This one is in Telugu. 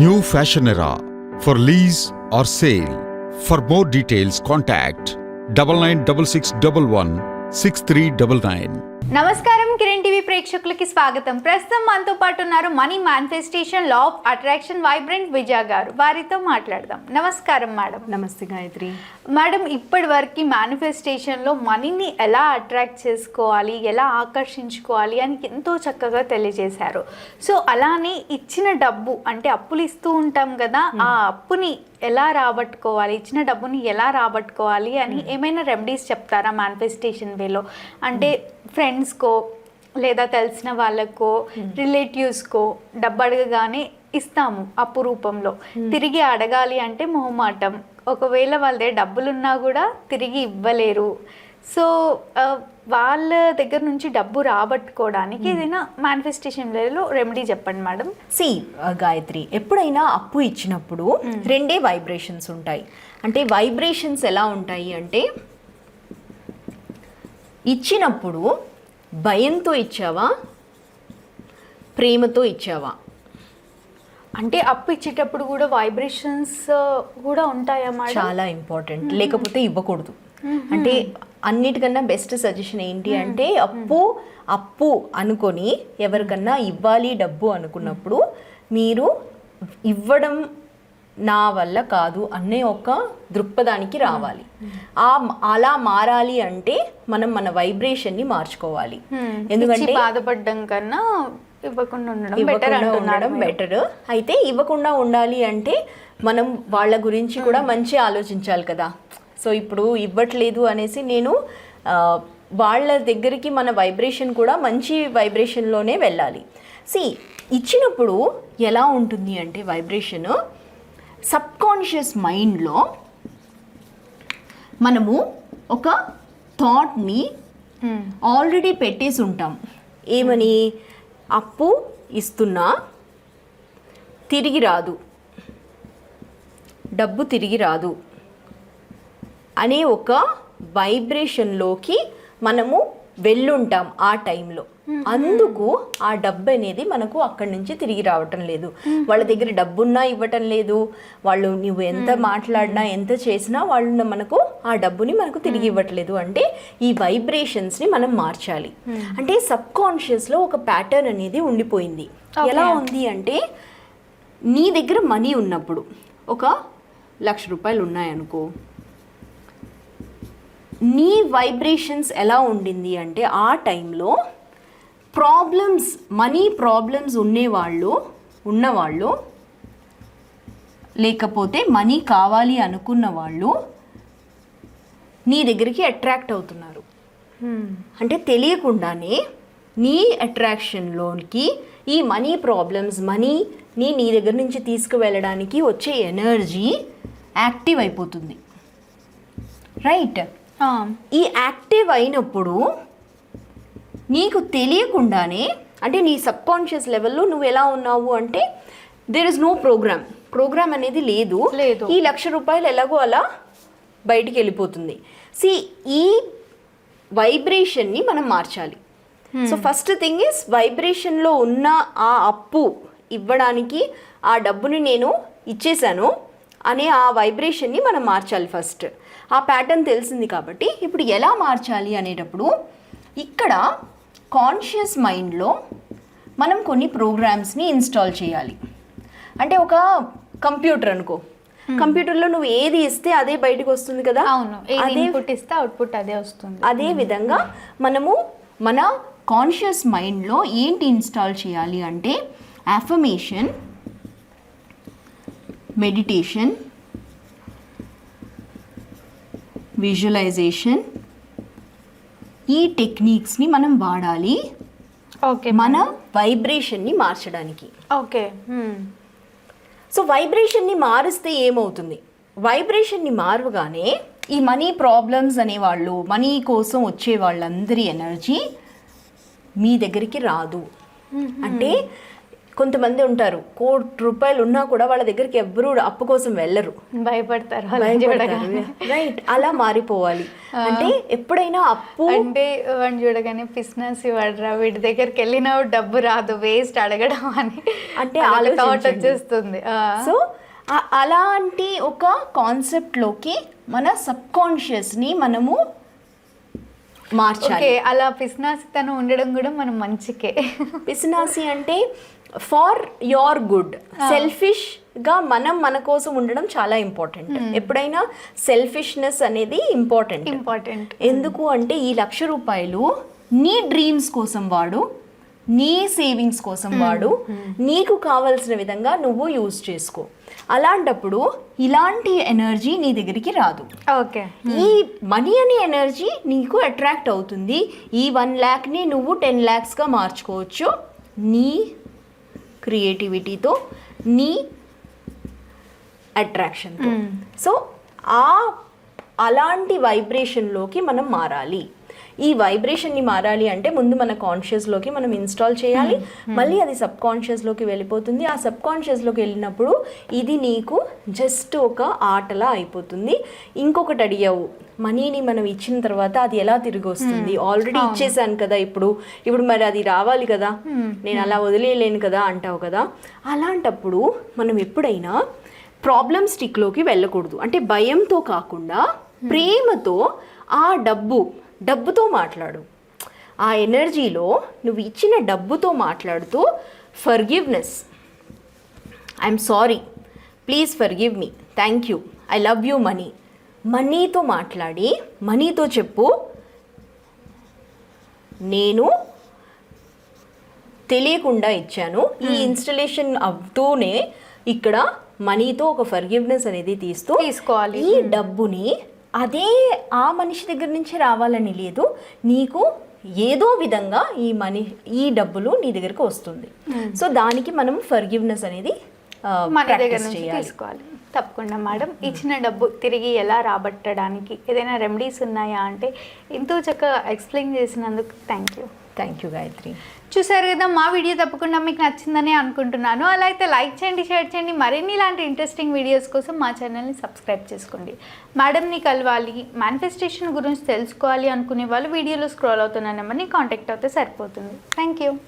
New fashion era for lease or sale. For more details, contact 9966116399. నమస్కారం, కిరణ్ టీవీ ప్రేక్షకులకి స్వాగతం. ప్రస్తుతం మనతో పాటు ఉన్నారు money manifestation law of attraction vibrant Vijaya గారు. వారితో మాట్లాడదాం. నమస్కారం మేడం. నమస్తే గాయత్రి. మేడం, ఇప్పటి వరకు మేనిఫెస్టేషన్లో మనీని ఎలా అట్రాక్ట్ చేసుకోవాలి, ఎలా ఆకర్షించుకోవాలి అని ఎంతో చక్కగా తెలియజేశారు. సో అలానే ఇచ్చిన డబ్బు అంటే అప్పులు ఇస్తూ ఉంటాం కదా, ఆ అప్పుని ఎలా రాబట్టుకోవాలి, ఇచ్చిన డబ్బుని ఎలా రాబట్టుకోవాలి అని ఏమైనా రెమెడీస్ చెప్తారా మేనిఫెస్టేషన్ వేలో? అంటే ఫ్రెండ్స్కో లేదా తెలిసిన వాళ్ళకో రిలేటివ్స్కో డబ్బు అడగగానే ఇస్తాము అప్పు రూపంలో, తిరిగి అడగాలి అంటే మొహమాటం, ఒకవేళ వాళ్ళ దగ్గర డబ్బులున్నా కూడా తిరిగి ఇవ్వలేరు. సో వాళ్ళ దగ్గర నుంచి డబ్బు రాబట్టుకోవడానికి ఏదైనా మేనిఫెస్టేషన్ వేలో రెమెడీ చెప్పండి మేడం. గాయత్రి, ఎప్పుడైనా అప్పు ఇచ్చినప్పుడు రెండే వైబ్రేషన్స్ ఉంటాయి. అంటే వైబ్రేషన్స్ ఎలా ఉంటాయి అంటే, ఇచ్చినప్పుడు భయంతో ఇచ్చావా, ప్రేమతో ఇచ్చావా? అంటే అప్పు ఇచ్చేటప్పుడు కూడా వైబ్రేషన్స్ కూడా ఉంటాయా మేడం? చాలా ఇంపార్టెంట్, లేకపోతే ఇవ్వకూడదు. అంటే అన్నిటికన్నా బెస్ట్ సజెషన్ ఏంటి అంటే, అప్పు అనుకొని ఎవరికన్నా ఇవ్వాలి డబ్బు అనుకున్నప్పుడు మీరు ఇవ్వడం నా వల్ల కాదు అనే ఒక దృక్పథానికి రావాలి. అలా మారాలి అంటే మనం మన వైబ్రేషన్ని మార్చుకోవాలి. ఎందుకంటే బాధపడడం కన్నా ఇవ్వకుండా ఉండడం బెటర్. అయితే ఇవ్వకుండా ఉండాలి అంటే మనం వాళ్ళ గురించి కూడా మంచి ఆలోచించాలి కదా. సో ఇప్పుడు ఇవ్వట్లేదు అనేసి నేను వాళ్ళ దగ్గరికి మన వైబ్రేషన్ కూడా మంచి వైబ్రేషన్లోనే వెళ్ళాలి. ఇచ్చినప్పుడు ఎలా ఉంటుంది అంటే వైబ్రేషన్, సబ్కాన్షియస్ మైండ్లో మనము ఒక థాట్ని ఆల్రెడీ పెట్టేసి ఉంటాం. ఏమని? అప్పు ఇస్తున్నా తిరిగి రాదు, డబ్బు తిరిగి రాదు అనే ఒక వైబ్రేషన్లోకి మనము వెళ్ళుంటాం ఆ టైంలో. అందుకు ఆ డబ్బు అనేది మనకు అక్కడి నుంచి తిరిగి రావటం లేదు. వాళ్ళ దగ్గర డబ్బున్నా ఇవ్వటం లేదు. వాళ్ళు నువ్వు ఎంత మాట్లాడినా ఎంత చేసినా వాళ్ళు మనకు ఆ డబ్బుని మనకు తిరిగి ఇవ్వట్లేదు. అంటే ఈ వైబ్రేషన్స్ని మనం మార్చాలి. అంటే సబ్ కాన్షియస్లో ఒక ప్యాటర్న్ అనేది ఉండిపోయింది. ఎలా ఉంది అంటే, నీ దగ్గర మనీ ఉన్నప్పుడు ఒక 1,00,000 రూపాయలు ఉన్నాయనుకో, నీ వైబ్రేషన్స్ ఎలా ఉండింది అంటే ఆ టైంలో మనీ ప్రాబ్లమ్స్ ఉన్నవాళ్ళు లేకపోతే మనీ కావాలి అనుకున్న వాళ్ళు నీ దగ్గరికి అట్రాక్ట్ అవుతున్నారు. అంటే తెలియకుండానే నీ అట్రాక్షన్లోకి ఈ మనీ ప్రాబ్లమ్స్, మనీని నీ దగ్గర నుంచి తీసుకువెళ్ళడానికి వచ్చే ఎనర్జీ యాక్టివ్ అయిపోతుంది. రైట్? ఈ యాక్టివ్ అయినప్పుడు నీకు తెలియకుండానే, అంటే నీ సబ్కాన్షియస్ లెవెల్లో నువ్వు ఎలా ఉన్నావు అంటే, దేర్ ఇస్ నో ప్రోగ్రామ్ అనేది లేదు. ఈ 1,00,000 రూపాయలు ఎలాగో అలా బయటికి వెళ్ళిపోతుంది. ఈ వైబ్రేషన్ని మనం మార్చాలి. సో ఫస్ట్ థింగ్ ఇస్, వైబ్రేషన్లో ఉన్న ఆ అప్పు ఇవ్వడానికి ఆ డబ్బుని నేను ఇచ్చేసాను అనే ఆ వైబ్రేషన్ని మనం మార్చాలి. ఫస్ట్ ఆ ప్యాటర్న్ తెలిసింది కాబట్టి ఇప్పుడు ఎలా మార్చాలి అనేటప్పుడు, ఇక్కడ కాన్షియస్ మైండ్లో మనం కొన్ని ప్రోగ్రామ్స్ని ఇన్స్టాల్ చేయాలి. అంటే ఒక కంప్యూటర్ అనుకో, కంప్యూటర్లో నువ్వు ఏది ఇస్తే అదే బయటకు వస్తుంది కదా. అవును, ఇన్పుట్ ఇస్తే అవుట్పుట్ అదే వస్తుంది. అదే విధంగా మనము మన కాన్షియస్ మైండ్లో ఏంటి ఇన్స్టాల్ చేయాలి అంటే, అఫర్మేషన్, మెడిటేషన్, విజువలైజేషన్, ఈ టెక్నిక్స్ని మనం వాడాలి. ఓకే, మన వైబ్రేషన్ని మార్చడానికి. ఓకే. సో వైబ్రేషన్ని మారిస్తే ఏమవుతుంది? వైబ్రేషన్ని మారగానే ఈ మనీ ప్రాబ్లమ్స్ అనేవాళ్ళు, మనీ కోసం వచ్చే వాళ్ళందరి ఎనర్జీ మీ దగ్గరికి రాదు. అంటే కొంతమంది ఉంటారు ₹1,00,00,000 ఉన్నా కూడా వాళ్ళ దగ్గరికి ఎవ్వరూ అప్పు కోసం వెళ్ళరు, భయపడతారు అలా చూడగానే. రైట్. అలా మారిపోవాలి. అంటే ఎప్పుడైనా అప్పు అంటే వాడిని చూడగానే పిస్నాసి వాడరా, వీడి దగ్గరికి వెళ్ళినా డబ్బు రాదు, వేస్ట్ అడగడం అని అంటే థాట్ వచ్చేస్తుంది. సో అలాంటి ఒక కాన్సెప్ట్లోకి మన సబ్కాన్షియస్ని మనము మార్చాలి. ఓకే, అలా పిస్నాసితనం ఉండడం కూడా మనం మంచికే. పిసినాసి అంటే ఫార్ యోర్ గుడ్, సెల్ఫిష్గా మనం మన కోసం ఉండడం చాలా ఇంపార్టెంట్. ఎప్పుడైనా సెల్ఫిష్నెస్ అనేది ఇంపార్టెంట్. ఎందుకు అంటే ఈ ₹1,00,000 నీ డ్రీమ్స్ కోసం వాడు, నీ సేవింగ్స్ కోసం వాడు, నీకు కావాల్సిన విధంగా నువ్వు యూజ్ చేసుకో. అలాంటప్పుడు ఇలాంటి ఎనర్జీ నీ దగ్గరికి రాదు. ఓకే, ఈ మనీ అనే ఎనర్జీ నీకు అట్రాక్ట్ అవుతుంది. ఈ 1,00,000ని నువ్వు 10 lakhsగా మార్చుకోవచ్చు నీ క్రియేటివిటీతో, నీ అట్రాక్షన్తో. సో అలాంటి వైబ్రేషన్లోకి మనం మారాలి. ఈ వైబ్రేషన్ని మారాలి అంటే ముందు మన కాన్షియస్లోకి మనం ఇన్స్టాల్ చేయాలి, మళ్ళీ అది సబ్ కాన్షియస్లోకి వెళ్ళిపోతుంది. ఆ సబ్ కాన్షియస్లోకి వెళ్ళినప్పుడు ఇది నీకు జస్ట్ ఒక ఆటలా అయిపోతుంది. ఇంకొకటి అడిగావు, మనీని మనం ఇచ్చిన తర్వాత అది ఎలా తిరిగి వస్తుంది? ఆల్రెడీ ఇచ్చేసాను కదా, ఇప్పుడు మరి అది రావాలి కదా, నేను అలా వదిలేయలేను కదా అంటావు కదా. అలాంటప్పుడు మనం ఎప్పుడైనా ప్రాబ్లమ్ స్టిక్లోకి వెళ్ళకూడదు. అంటే భయంతో కాకుండా ప్రేమతో ఆ డబ్బుతో మాట్లాడు. ఆ ఎనర్జీలో నువ్వు ఇచ్చిన డబ్బుతో మాట్లాడుతూ forgiveness, I'm sorry, please forgive me, thank you, I love you మనీతో మాట్లాడి మనీతో చెప్పు, నేను తెలియకుండా ఇచ్చాను. ఈ ఇన్స్టలేషన్ అవుతూనే ఇక్కడ మనీతో ఒక ఫర్గివ్నెస్ అనేది తీసుకోవాలి. ఈ డబ్బుని అదే ఆ మనిషి దగ్గర నుంచి రావాలని లేదు, నీకు ఏదో విధంగా ఈ డబ్బులు నీ దగ్గరకు వస్తుంది. సో దానికి మనం ఫర్గివ్నెస్ అనేది మన దగ్గర నుంచి తీసుకోవాలి. తప్పకుండా మేడం, ఇచ్చిన డబ్బు తిరిగి ఎలా రాబట్టడానికి ఏదైనా రెమెడీస్ ఉన్నాయా అంటే ఎంతో చక్కగా ఎక్స్ప్లెయిన్ చేసినందుకు థ్యాంక్ యూ గాయత్రి. చూసారు కదా, మా వీడియో తప్పకుండా మీకు నచ్చిందని అనుకుంటున్నాను. అలా అయితే లైక్ చేయండి, షేర్ చేయండి. మరిన్ని ఇలాంటి ఇంట్రెస్టింగ్ వీడియోస్ కోసం మా ఛానల్ని సబ్స్క్రైబ్ చేసుకోండి. మేడంని కలవాలి, మేనిఫెస్టేషన్ గురించి తెలుసుకోవాలి అనుకునే వాళ్ళు వీడియోలో స్క్రోల్ అవుతున్న నెంబర్ని కాంటాక్ట్ అవుతే సరిపోతుంది. Thank you.